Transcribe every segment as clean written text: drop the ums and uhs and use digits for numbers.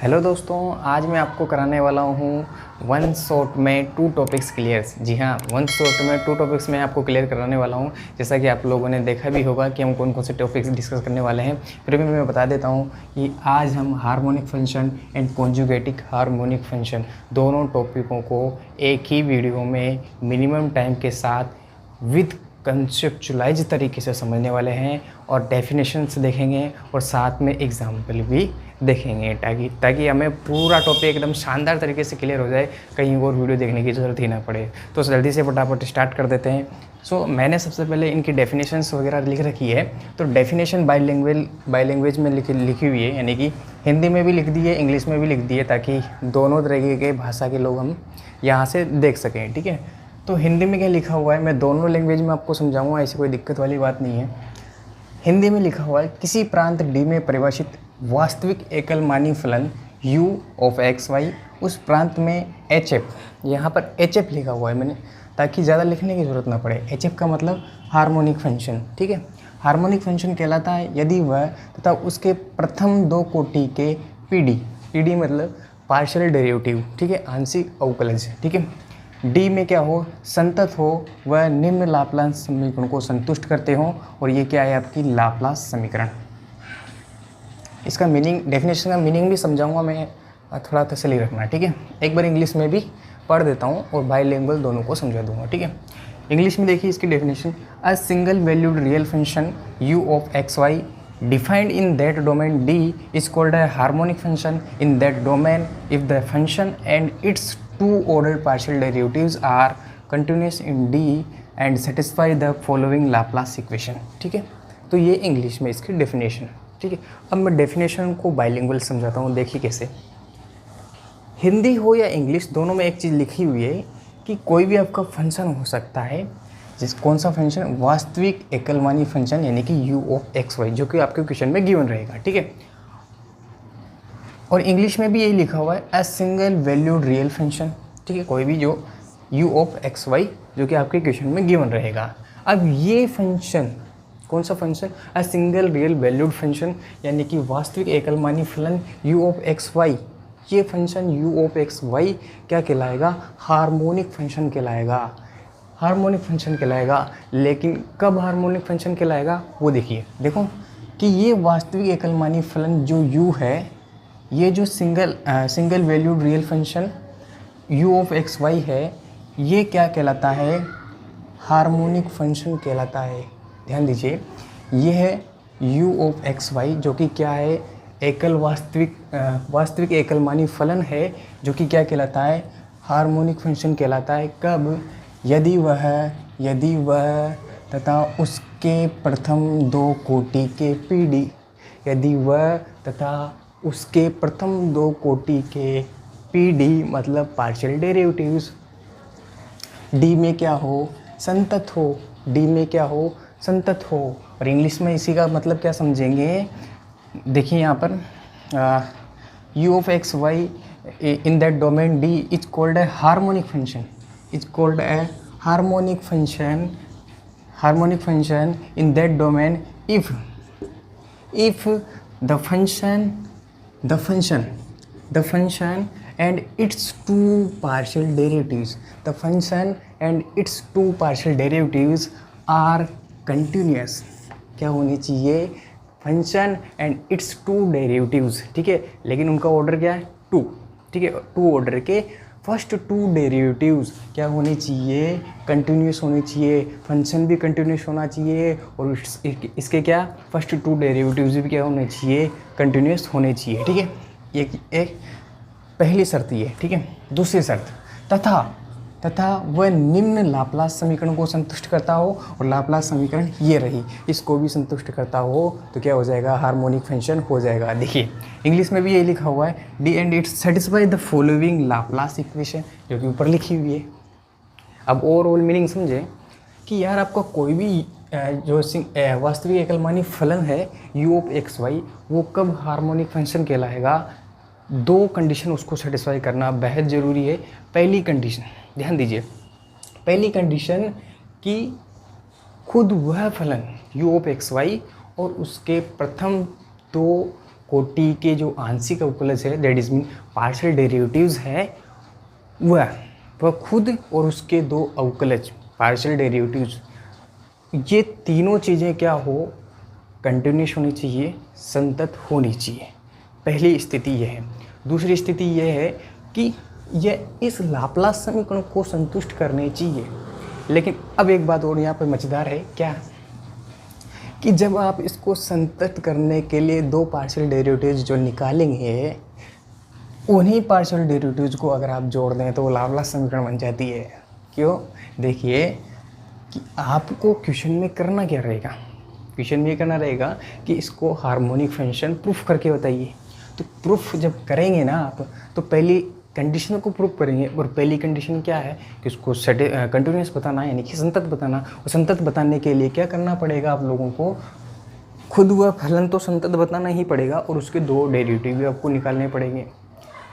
Hello दोस्तों, आज मैं आपको कराने वाला हूँ वन शॉट में टू टॉपिक्स क्लियर। जी हाँ, वन शॉट में टू टॉपिक्स मैं आपको क्लियर कराने वाला हूँ। जैसा कि आप लोगों ने देखा भी होगा कि हम कौन कौन से टॉपिक्स डिस्कस करने वाले हैं। फिर भी मैं बता देता हूँ कि आज हम harmonic function and conjugative harmonic function दोनों टॉपिकों को एक ही वीडियो में मिनिमम टाइम के साथ विद कंसेप्चुलाइज तरीके से समझने वाले हैं और डेफिनेशंस देखेंगे और साथ में एग्जाम्पल भी देखेंगे ताकि हमें पूरा टॉपिक एकदम शानदार तरीके से क्लियर हो जाए, कहीं और वीडियो देखने की ज़रूरत ही ना पड़े। तो जल्दी से फटाफट स्टार्ट कर देते हैं। मैंने सबसे पहले इनकी डेफिनेशंस वगैरह लिख रखी है। तो डेफिनेशन बाई लैंग्वेज में लिखी हुई है, यानी कि हिंदी में भी लिख दी है, इंग्लिश में भी लिख दी है, ताकि दोनों तरीके के भाषा के लोग हम यहाँ से देख सकें। ठीक है, तो हिंदी में क्या लिखा हुआ है मैं दोनों लैंग्वेज में आपको समझाऊंगा, ऐसी कोई दिक्कत वाली बात नहीं है। हिंदी में लिखा हुआ है, किसी प्रांत डी में परिभाषित वास्तविक एकलमानी फलन u ऑफ एक्स वाई, उस प्रांत में एच एफ, यहाँ पर एच एफ लिखा हुआ है मैंने ताकि ज़्यादा लिखने की ज़रूरत ना पड़े। एच एफ का मतलब हार्मोनिक फंक्शन। ठीक है, हार्मोनिक फंक्शन कहलाता है यदि वह तथा उसके प्रथम दो कोटि के पी डी मतलब पार्शियल डेरिवेटिव, ठीक है, आंशिक अवकलज, ठीक है, डी में क्या हो, संतत हो, वह निम्न लाप्लास समीकरण को संतुष्ट करते हो। और ये क्या है, आपकी लाप्लास समीकरण। इसका मीनिंग, डेफिनेशन का मीनिंग भी समझाऊंगा मैं, थोड़ा तसल्ली रखना। ठीक है, एक बार इंग्लिश में भी पढ़ देता हूँ और बाईलिंगुअल दोनों को समझा दूंगा। ठीक है, इंग्लिश में देखिए इसकी definition, a single valued real function u of X Y defined in that domain D is called a harmonic function in that domain if the function and its two ordered partial derivatives are continuous in D and satisfy the following Laplace equation। ठीक है, तो ये English में इसकी definition. ठीक है, अब मैं डेफिनेशन को बाइलिंगुअल समझाता हूँ। देखिए कैसे, हिंदी हो या इंग्लिश, दोनों में एक चीज़ लिखी हुई है कि कोई भी आपका फंक्शन हो सकता है, कौन सा फंक्शन, वास्तविक एकलमानी फंक्शन, यानी कि u ऑफ एक्स वाई, जो कि आपके क्वेश्चन में गिवन रहेगा। ठीक है, और इंग्लिश में भी यही लिखा हुआ है, अ सिंगल वैल्यूड रियल फंक्शन। ठीक है, कोई भी जो u ऑफ एक्स वाई जो कि आपके क्वेश्चन में गिवन रहेगा। अब ये फंक्शन, कौन सा function, a single real valued function, यानी कि वास्तविक एकलमानी फलन u ऑफ एक्स वाई, ये function u of X Y क्या कहलाएगा, हार्मोनिक फंक्शन कहलाएगा। हार्मोनिक फंक्शन कहलाएगा। लेकिन कब हार्मोनिक फंक्शन कहलाएगा वो देखिए, देखो कि ये वास्तविक एकलमानी फलन जो u है, ये जो single valued real function u of X Y है, ये क्या कहलाता है, हार्मोनिक फंक्शन कहलाता है। ध्यान दीजिए, ये है u ऑफ एक्स वाई जो कि क्या है, वास्तविक एकलमानी फलन है, जो कि क्या कहलाता है, हार्मोनिक फंक्शन कहलाता है। कब, यदि वह तथा उसके प्रथम दो कोटि के पीडी, यदि वह तथा उसके प्रथम दो कोटि के पीडी मतलब पार्शियल डेरिवेटिव्स डी में क्या हो, संतत हो, डी में क्या हो, संतत हो। और इंग्लिश में इसी का मतलब क्या समझेंगे, देखिए यहाँ पर u of X Y in that domain D is called a harmonic function, is called a harmonic function in that domain if the function and its two partial derivatives are continuous। क्या होनी चाहिए, function and its two derivatives. ठीक है, लेकिन उनका order क्या है, to. ठीक है, टू ऑर्डर के फर्स्ट टू डेरिवेटिव्स क्या होने चाहिए, कंटिन्यूस होने चाहिए। फंक्शन भी कंटिन्यूस होना चाहिए और इसके क्या, फर्स्ट टू डेरिवेटिव्स भी क्या होने चाहिए, कंटिन्यूस होने चाहिए। ठीक है, एक पहली शर्त ये। ठीक है, दूसरी शर्त, तथा वह निम्न लाप्लास समीकरण को संतुष्ट करता हो, और लाप्लास समीकरण ये रही, इसको भी संतुष्ट करता हो, तो क्या हो जाएगा, हार्मोनिक फंक्शन हो जाएगा। देखिए इंग्लिश में भी यही लिखा हुआ है, D and it's satisfy the following Laplace equation, जो कि ऊपर लिखी हुई है। अब ओवरऑल मीनिंग समझे कि यार आपका कोई भी जो वास्तविक एकलमानी फलन है u ऑफ एक्स वाई, वो कब हार्मोनिक फंक्शन कहलाएगा, दो कंडीशन उसको सेटिस्फाई करना बेहद ज़रूरी है। पहली कंडीशन, ध्यान दीजिए, पहली कंडीशन कि खुद वह फलन u ऑफ एक्स वाई और उसके प्रथम दो कोटि के जो आंशिक अवकलज है, that is mean partial derivatives है, वह खुद और उसके दो अवकलज पार्शियल डेरिवेटिव्स, ये तीनों चीज़ें क्या हो, कंटिन्यूस होनी चाहिए, संतत होनी चाहिए। पहली स्थिति यह है। दूसरी स्थिति यह है कि यह इस लाप्लास समीकरण को संतुष्ट करने चाहिए। लेकिन अब एक बात और यहाँ पर मज़ेदार है, क्या कि जब आप इसको संतत करने के लिए दो पार्शियल डेरिवेटिव्स जो निकालेंगे, उन्हीं पार्शियल डेरिवेटिव्स को अगर आप जोड़ दें तो वो लाप्लास समीकरण बन जाती है। क्यों? देखिए कि आपको क्वेश्चन में करना क्या रहेगा, क्वेश्चन में करना रहेगा कि इसको हार्मोनिक फंक्शन प्रूफ करके बताइए। तो प्रूफ जब करेंगे ना आप, तो पहली कंडीशन को प्रूफ करेंगे, और पहली कंडीशन क्या है कि उसको कंटिन्यूस बताना, यानी कि संतत बताना। और संतत बताने के लिए क्या करना पड़ेगा आप लोगों को, खुद वह फलन तो संतत बताना ही पड़ेगा, और उसके दो डेरिवेटिव भी आपको निकालने पड़ेंगे,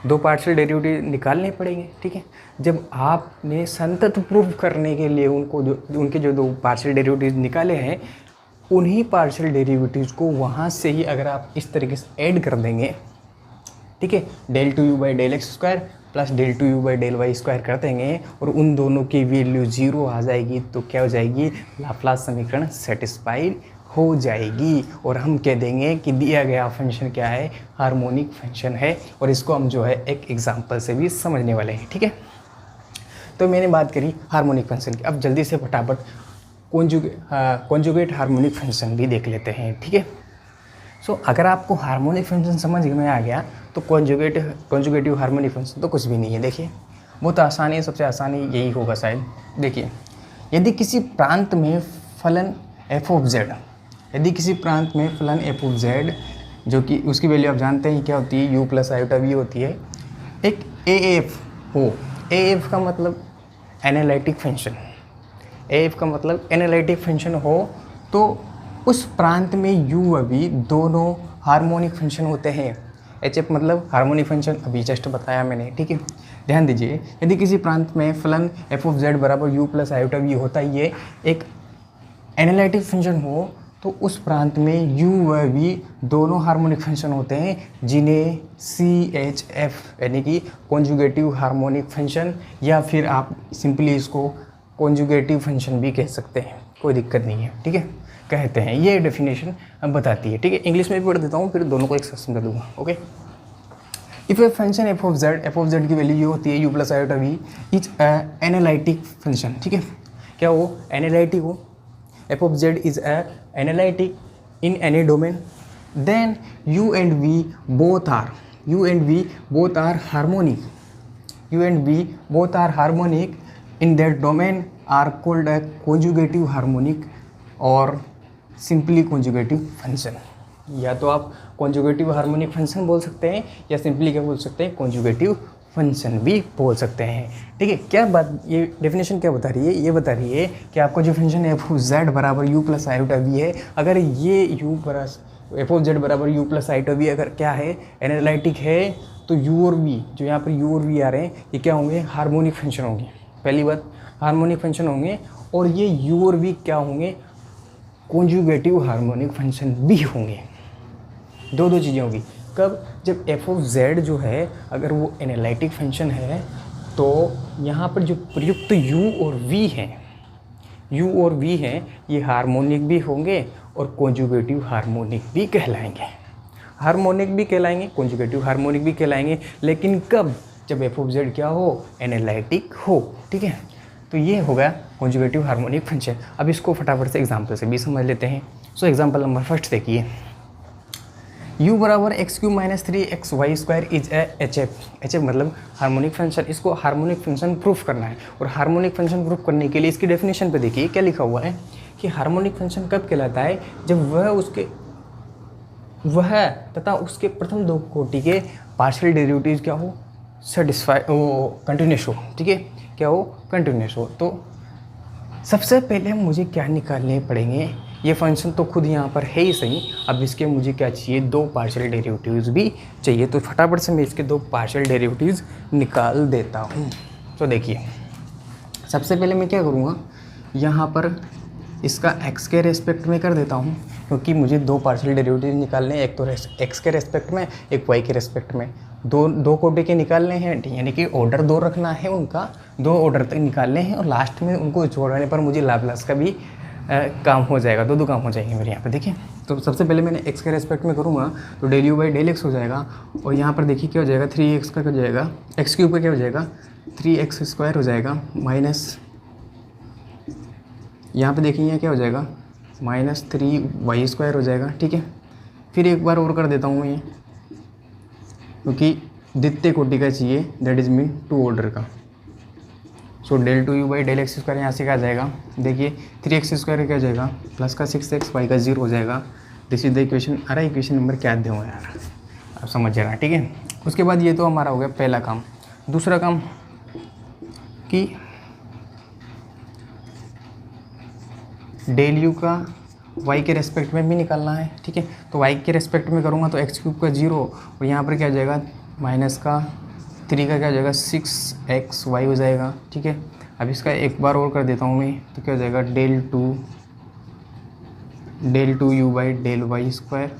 दो पार्शियल डेरिवेटिव निकालने पड़ेंगे। ठीक है, जब आपने संतत प्रूफ करने के लिए उनके जो दो पार्शियल डेरिवेटिव निकाले हैं, उन्हीं पार्शियल डेरिवेटिव्स को वहाँ से ही अगर आप इस तरीके से ऐड कर देंगे, ठीक है, del 2u by del x square plus del 2u by del Y square कर देंगे, और उन दोनों की वैल्यू 0 आ जाएगी, तो क्या हो जाएगी, लाप्लास समीकरण सेटिस्फाइड हो जाएगी। और हम कह देंगे कि दिया गया फंक्शन क्या है, हार्मोनिक फंक्शन है। और इसको हम जो है एक एग्जांपल से भी समझने वाले हैं। ठीक है, तो मैंने बात करी हार्मोनिक फंक्शन की। अब जल्दी से फटाफट कॉन्जुगेट हार्मोनिक फंक्शन भी देख लेते हैं। ठीक है, सो अगर आपको हार्मोनिक फंक्शन समझ में आ गया तो कॉन्जुगेटिव हार्मोनिक फंक्शन तो कुछ भी नहीं है। देखिए बहुत आसानी है, सबसे आसानी यही होगा शायद। देखिए यदि किसी प्रांत में फलन f ऑफ z, यदि किसी प्रांत में फलन f ऑफ z, जो कि उसकी वैल्यू आप जानते हैं क्या होती है, u प्लस आयोटा v होती है, एक AF हो, AF का मतलब एनालिटिक फंक्शन, AF का मतलब एनालिटिक फंक्शन हो, तो उस प्रांत में u व v दोनों हार्मोनिक फंक्शन होते हैं। HF मतलब हार्मोनिक फंक्शन, अभी जस्ट बताया मैंने। ठीक है, ध्यान दीजिए, यदि किसी प्रांत में फलन f ऑफ z बराबर u प्लस आयोटा v होता है, ये एक एनालिटिक फंक्शन हो, तो उस प्रांत में u व v दोनों हार्मोनिक फंक्शन होते हैं, जिन्हें CHF यानी कि कॉन्जुगेटिव हार्मोनिक फंक्शन, या फिर आप सिंपली इसको कॉन्जुगेटिव फंक्शन भी कह सकते हैं, कोई दिक्कत नहीं है। ठीक है, कहते हैं, ये डेफिनेशन अब बताती है। ठीक है, इंग्लिश में भी पढ़ देता हूँ, फिर दोनों को एक साथ समझा दूंगा। Okay, if a function f of z की वैल्यू ये होती है u plus iota v is analytic function. ठीक है, क्या हो, एनालिटिक हो, f of z is analytic in any domain, then u and v both are harmonic, u and v both are harmonic in that domain are called a conjugative harmonic और simply conjugative function. या तो आप conjugative harmonic function बोल सकते हैं, या simply क्या बोल सकते हैं, कॉन्जुगेटिव फंक्शन भी बोल सकते हैं। ठीक है, क्या बात, ये डेफिनेशन क्या बता रही है, ये बता रही है कि आपको जो फंक्शन है f ऑफ z बराबर u प्लस आयोटा v है, अगर ये f ऑफ z बराबर u प्लस आयोटा v अगर क्या है, एनालिटिक है, तो u और v, जो यहाँ पर u और v आ रहे हैं, ये क्या होंगे, हार्मोनिक फंक्शन होंगे। पहली बात, हार्मोनिक फंक्शन होंगे, और ये u और v क्या होंगे, कॉन्जुगेटिव हार्मोनिक फंक्शन भी होंगे। दो चीज़ें होगी। कब, जब f ऑफ z जो है अगर वो एनालिटिक फंक्शन है, तो यहाँ पर जो प्रयुक्त u और v हैं ये हार्मोनिक भी होंगे और कॉन्जुगेटिव हार्मोनिक भी कहलाएंगे। हार्मोनिक भी कहलाएंगे, कॉन्जुगेटिव हार्मोनिक भी कहलाएंगे, लेकिन कब, जब f ऑफ z क्या हो, एनालिटिक हो। ठीक है, तो ये होगा कॉन्जुगेटिव हार्मोनिक फंक्शन। अब इसको फटाफट से एग्जांपल से भी समझ लेते हैं। सो एग्जांपल नंबर फर्स्ट देखिए, u बराबर x³ minus 3xy square is HF मतलब हार्मोनिक फंक्शन। इसको हार्मोनिक फंक्शन प्रूफ करना है, और हार्मोनिक फंक्शन प्रूफ करने के लिए इसकी डेफिनेशन पे देखिए क्या लिखा हुआ है कि हार्मोनिक फंक्शन कब कहलाता है, जब वह तथा उसके प्रथम दो कोटि के पार्शियल डेरिवेटिव्स क्या हो, कंटिन्यूस हो। ठीक है, क्या हो, कंटिन्यूस हो। तो सबसे पहले मुझे क्या निकालने पड़ेंगे, ये फंक्शन तो खुद यहाँ पर है ही सही, अब इसके मुझे क्या चाहिए, दो पार्शियल डेरिवेटिव्स भी चाहिए। तो फटाफट से मैं इसके दो पार्शियल डेरिवेटिव्स निकाल देता हूँ। तो देखिए सबसे पहले मैं क्या करूँगा, यहाँ पर इसका x के रेस्पेक्ट में कर देता हूँ, क्योंकि मुझे दो पार्शियल डेरिवेटिव निकालने हैं, एक तो x के रेस्पेक्ट में, एक y के रेस्पेक्ट में। दो कोटि के निकालने हैं, यानी कि ऑर्डर दो रखना है उनका, दो ऑर्डर तक निकालने हैं और लास्ट में उनको जोड़ने पर मुझे लाप्लास का भी काम हो जाएगा, दो काम हो जाएंगे मेरे यहाँ पे। देखिए तो सबसे पहले मैंने x के रेस्पेक्ट में करूँगा तो del U by del x हो जाएगा, और यहाँ पर देखिए क्या हो जाएगा, 3x का क्या हो जाएगा, एक्स क्यूब का क्या हो जाएगा, 3x स्क्वायर हो जाएगा, माइनस यहाँ पे देखिए क्या हो जाएगा, माइनस 3y स्क्वायर हो जाएगा। ठीक है, फिर एक बार और कर देता हूँ मैं ये, क्योंकि द्वितीय कोटि का चाहिए, that is mean two order का। So del two you by del x square यहाँ से क्या आ जाएगा, देखिए 3x स्क्वायर क्या हो जाएगा, प्लस का 6x, y का 0 हो जाएगा। This is the equation. अरे इक्वेशन नंबर क्या दूँ यार, आप समझ जाना। ठीक है, उसके बाद ये तो हमारा हो गया पहला काम। दूसरा काम कि डेल यू का y के रेस्पेक्ट में भी निकालना है। ठीक है, तो y के रेस्पेक्ट में करूँगा तो एक्स क्यूब का 0 और यहाँ पर क्या हो जाएगा, माइनस का 3 का क्या हो जाएगा, 6xy हो जाएगा। ठीक है, अब इसका एक बार और कर देता हूँ मैं, तो क्या हो जाएगा, del two you by del Y square,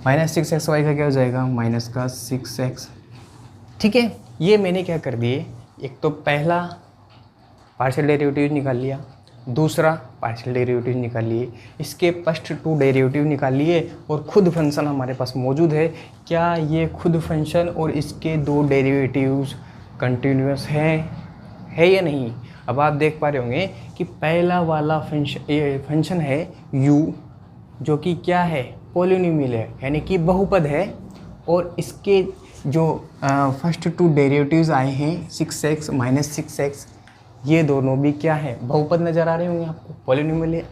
minus 6xy का क्या हो जाएगा, माइनस का 6x। ठीक है, ये मैंने क्या कर दिए, एक तो पहला पार्शियल डेरिवेटिव निकाल लिया, दूसरा पार्शियल डेरिवेटिव निकाल लिए, इसके फर्स्ट टू डेरिवेटिव निकाल लिए और खुद फंक्शन हमारे पास मौजूद है। क्या ये खुद फंक्शन और इसके दो डेरिवेटिव्स कंटिन्यूअस है या नहीं। अब आप देख पा रहे होंगे कि पहला वाला फंक्शन है u, जो कि क्या है, पॉलिनोमियल है, यानी कि बहुपद है, और इसके जो फर्स्ट टू डेरिवेटिव्स आए हैं 6x माइनस 6x, ये दोनों भी क्या है, बहुपद नज़र आ रहे होंगे आपको, पॉलिनोमियल है।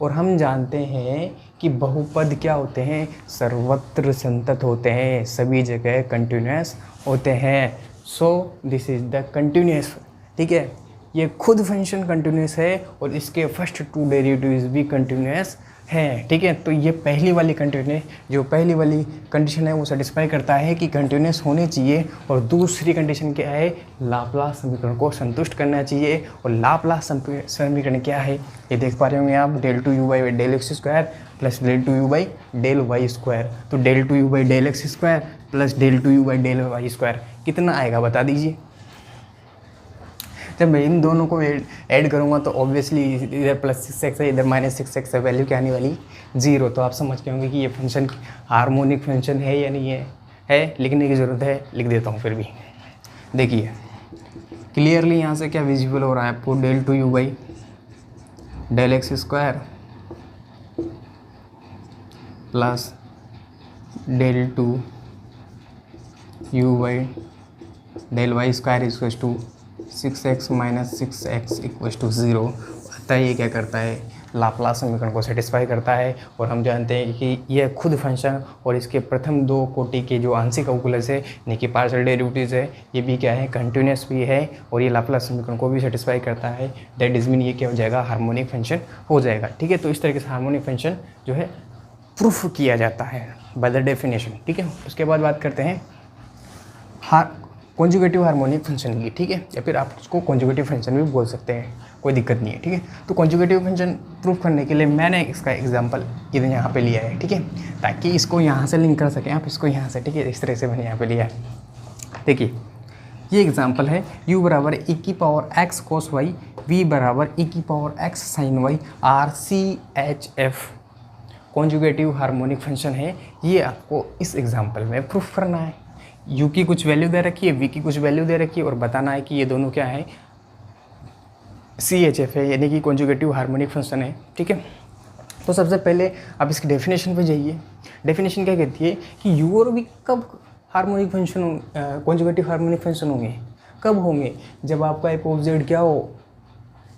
और हम जानते हैं कि बहुपद क्या होते हैं, सर्वत्र संतत होते हैं, सभी जगह कंटिन्यूअस होते हैं। So this is the continuous. ठीक है, ये खुद फंक्शन कंटिन्यूअस है और इसके फर्स्ट टू डेरिवेटिव्स भी कंटिन्यूअस हैं। ठीक है, तो ये पहली वाली पहली वाली कंडीशन है वो सेटिस्फाई करता है कि कंटिन्यूअस होने चाहिए, और दूसरी कंडीशन क्या है, लाप्लास समीकरण को संतुष्ट करना चाहिए। और लाप्लास समीकरण क्या है, ये देख पा रहे होंगे आप, del two you by del x square plus del two you by del Y square. तो del two you by del x square plus del two you by del Y square कितना आएगा बता दीजिए। जब मैं इन दोनों को ऐड करूँगा तो ऑब्वियसली इधर प्लस 6x है, इधर माइनस 6x है, वैल्यू क्या आने वाली 0। तो आप समझ के होंगे कि ये फंक्शन हार्मोनिक फंक्शन है या नहीं है लिखने की ज़रूरत है, लिख देता हूँ फिर भी। देखिए क्लियरली यहाँ से क्या विजिबल हो रहा है आपको, del two you by del x square plus del two you by del Y square equals to 6x minus 6x equals to 0। अतः ये क्या करता है, लाप्लास समीकरण को सेटिस्फाई करता है। और हम जानते हैं कि यह खुद फंक्शन और इसके प्रथम दो कोटि के जो आंशिक अवकलज है यानी कि पार्शियल डेरिवेटिव्स है, ये भी क्या है, कंटिन्यूअस भी है और ये लाप्लास समीकरण को भी सेटिस्फाई करता है। दैट इज़ मीन ये क्या हो जाएगा, हार्मोनिक फंक्शन हो जाएगा। ठीक है, तो इस तरीके से हार्मोनिक फंक्शन जो है प्रूफ किया जाता है बाय द डेफिनेशन। ठीक है, उसके बाद बात करते हैं कॉन्जुगेटिव हार्मोनिक फंक्शन की। ठीक है, या फिर आप उसको कॉन्जुगेटिव फंक्शन भी बोल सकते हैं, कोई दिक्कत नहीं है। ठीक है, तो कॉन्जुगेटिव फंक्शन प्रूफ करने के लिए मैंने इसका एग्जांपल इधर यहाँ पे लिया है। ठीक है, ताकि इसको यहाँ से लिंक कर सकें आप इसको यहाँ से। ठीक है, इस तरह से मैंने यहाँ पे लिया है। देखिए ये एग्जांपल है, u बराबर e की power x cos y, v बराबर e की power x sin y, RCHF conjugative harmonic function है। ये आपको इस एग्जाम्पल में प्रूफ करना है। u की कुछ वैल्यू दे रखी है, v की कुछ वैल्यू दे रखी है, और बताना है कि ये दोनों क्या है, CHF है, यानी कि कॉन्जुगेटिव हार्मोनिक फंक्शन है। ठीक है, तो सबसे पहले आप इसकी डेफिनेशन पे जाइए। डेफिनेशन क्या कहती है कि u और v कब harmonic function conjugative harmonic function होंगे, कब होंगे, जब आपका एफ ऑफ जेड क्या हो,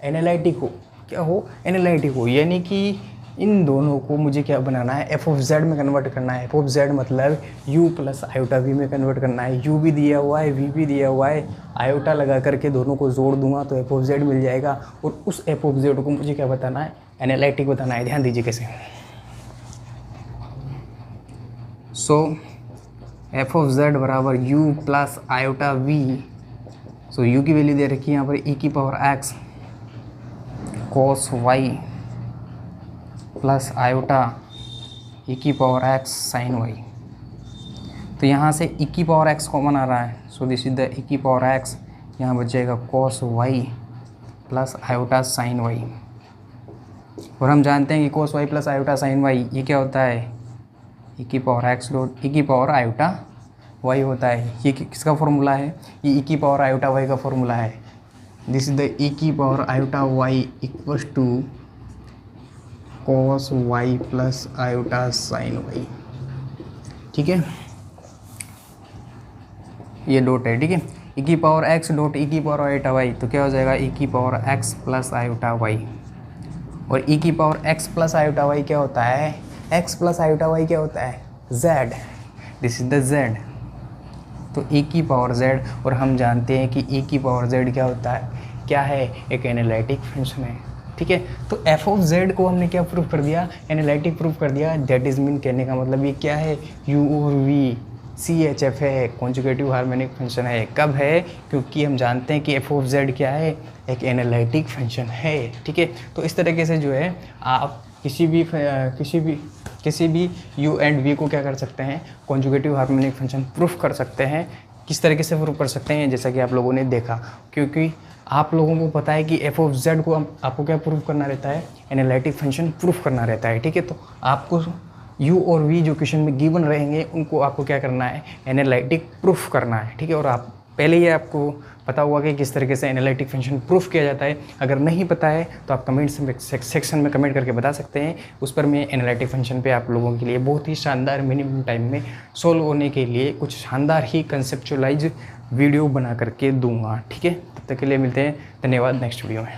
एनालिटिक हो। क्या हो, एनालिटिक हो, यानी कि इन दोनों को मुझे क्या बनाना है, एफ ऑफ जेड में कन्वर्ट करना है। एफ ऑफ जेड मतलब u प्लस आयोटा v में कन्वर्ट करना है। u भी दिया हुआ है, v भी दिया हुआ है, आयोटा लगा करके दोनों को जोड़ दूंगा तो एफ ऑफ जेड मिल जाएगा। और उस एफ ऑफ जेड को मुझे क्या बताना है, एनालिटिक बताना है। ध्यान दीजिए कैसे। सो एफ ऑफ जेड बराबर u प्लस आयोटा v। सो u की वैल्यू दे रखी है यहाँ पर e की power x cos y plus iota e की पावर x sin y। तो यहाँ से e की पावर x कॉमन आ रहा है, so this is the e की पावर x, यहाँ बच जाएगा cos y plus iota sin y। और हम जानते हैं कि cos y plus iota sin y ये क्या होता है, e की पावर x डॉट e की पावर आयोटा y होता है। ये किसका फॉर्मूला है, ये e की पावर आयोटा y का फॉर्मूला है। दिस इज द e की power iota y equals to cos y plus iota sin y। ठीक है, ये डॉट है, ठीक है। e की पावर x डॉट e की पावर आयोटा y, तो क्या हो जाएगा e की power x plus iota y। और e की power x plus iota y क्या होता है, x प्लस आयोटा y क्या होता है, z। This is the z, तो e की पावर z। और हम जानते हैं कि e की पावर z क्या होता है, क्या है, एक एनालिटिक फंक्शन है। ठीक है, तो f ऑफ z को हमने क्या प्रूफ कर दिया, एनालिटिक प्रूफ कर दिया। दैट इज मीन कहने का मतलब ये क्या है, u और v CHF है, कॉन्जुगेटिव हार्मोनिक फंक्शन है। कब है, क्योंकि हम जानते हैं कि f ऑफ z क्या है, एक एनालिटिक फंक्शन है। ठीक है, तो इस तरीके से जो है आप किसी भी u एंड v को क्या कर सकते हैं, कॉन्जुगेटिव हार्मोनिक फंक्शन प्रूफ कर सकते हैं। किस तरीके से प्रूफ कर सकते हैं, जैसा कि आप लोगों ने देखा, क्योंकि आप लोगों को पता है कि f ऑफ z को आपको क्या प्रूफ करना रहता है, एनालिटिक फंक्शन प्रूफ करना रहता है। ठीक है, तो आपको u और v जो क्वेश्चन में गिवन रहेंगे उनको आपको क्या करना है, एनालिटिक प्रूफ करना है। ठीक है, और आप पहले ही आपको पता हुआ कि किस तरीके से एनालिटिक फंक्शन प्रूफ किया जाता है। अगर नहीं पता है तो आप कमेंट सेक्शन में कमेंट करके बता सकते हैं, उस पर मैं एनालिटिक फंक्शन पे आप लोगों के लिए बहुत ही शानदार मिनिमम टाइम में सोल्व होने के लिए कुछ शानदार ही कंसेप्चुअलाइज वीडियो बना करके दूंगा। ठीक है, तब तक के लिए मिलते हैं, धन्यवाद नेक्स्ट वीडियो में।